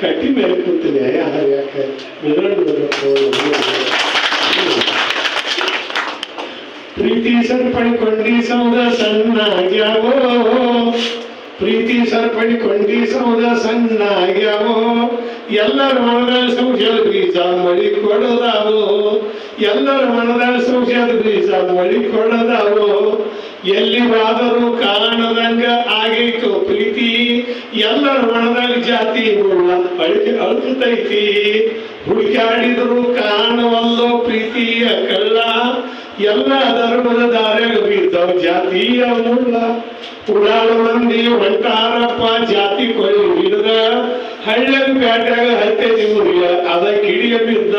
ಕಟ್ಟಿ ಮೇಲೆ ಕೂತೀನಿ ಯಾಕೆ ಪ್ರೀತಿ ಸರಿಪಡಿಕೊಂಡಿ ಸೌದ ಸಣ್ಣಾಗ್ಯಾವೋ ಪ್ರೀತಿ ಸರಿಪಡಿಕೊಂಡಿ ಸೌದ ಸಣ್ಣಾಗ್ಯಾವೋ ಎಲ್ಲರ ಮನದಲ್ಲಿ ಸಂಶಯದ ಬೀಜ ಮಳಿ ಕೊಡದಾವೋ ಎಲ್ಲರ ಮನದಲ್ಲಿ ಸಂಶಯದ ಬೀಜ ಮಳಿ ಕೊಡದಾವೋ ಎಲ್ಲಿ ಬಾದರೂ ಕಾಣದಂಗ ಆಗೈತು ಪ್ರೀತಿ ಎಲ್ಲರ ಮನದಲ್ಲಿ ಜಾತಿ ಮುಳ್ಳ ಅಳುತ್ತೈತಿ ಹುಡುಕಾಡಿದ್ರು ಕಾಣವಲ್ಲೋ ಪ್ರೀತಿಯ ಕಳ್ಳ ಎಲ್ಲ ಧರ್ಮದ ದಾರ್ಯಾಗ ಬೀಳ್ತಾವ ಜಾತಿಯ ಮುಳ್ಳ ಉಡಾಳ ಮಂದಿ ಹೊಂಟಾರಪ್ಪ ಜಾತಿ ಕೊಯ್ಲು ಹಿಡಿದ ಹಳ್ಳದ ಬ್ಯಾಟ್ಯಾಗ ಹತ್ತೆದಿ ಮುರಿಯ ಅದ ಕಿಡಿಯ ಬಿದ್ದ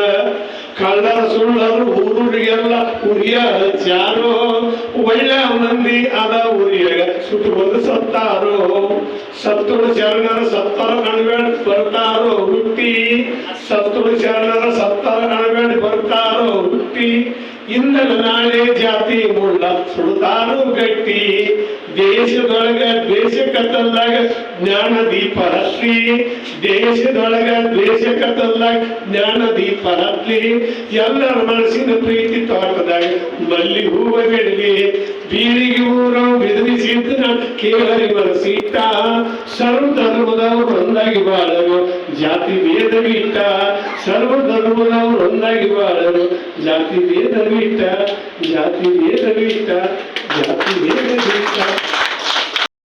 ಕಳ್ಳರ ಸುಳ್ಳರು ಊರಿಗೆಲ್ಲ ಉರಿಯ ಹಚ್ಚಾರೋ ಒಳ್ಳೆ ಮಂದಿ ಅದ ಉರಿಯಾಗ ಸುಟ್ಟು ಬಂದು ಸತ್ತಾರೋ ಸತ್ತುಳು ಶರಣರ ಸತ್ತರ ಕಣಬೇಡಿ ಬರ್ತಾರೋ ಹುಟ್ಟಿ ಸತ್ತುಳು ಶರಣರ ಸತ್ತರ ಕಣಬೇಡಿ ಬರ್ತಾರೋ ಹುಟ್ಟಿ ಇಂದಲ ನಾಳೆ ಜಾತಿ ಮುಳ್ಳ ಸುಡ್ತಾರೋ ಗಟ್ಟಿ ದೇಶದೊಳಗ ದ್ವೇಷ ಕತ್ತಲ್ದಾಗ ಜ್ಞಾನ ದೀಪ ಹತ್ಲಿ ದೇಶದೊಳಗ ದ್ವೇಷ ಕತ್ತಲ್ದಾಗ ಜ್ಞಾನ ದೀಪ ಹತ್ಲಿ ಎಲ್ಲರ ಮನಸ್ಸಿನ ಪ್ರೀತಿ ತೋಟದಾಗ ಮಲ್ಲಿ ಹೂವ ಬೆಳಗಿ ಬೀಳಿಗೆ ಊರ ಬೆದರಿಸಿದ್ದ ಕೇಳರಿ ಮನಸ್ಸಿಟ್ಟ ಸರ್ವ ಧರ್ಮದವರು ಒಂದಾಗಿ ಬಾಳರು ಜಾತಿ ಭೇದ ಬಿಟ್ಟ ಸರ್ವ ಧರ್ಮದವರು ಒಂದಾಗಿ ಬಾಳರು ಜಾತಿ ಭೇದ ಬಿಟ್ಟ ಜಾತಿ ಭೇದ ಬಿಟ್ಟ ಜಾತಿ ಭೇದ ಬಿಟ್ಟ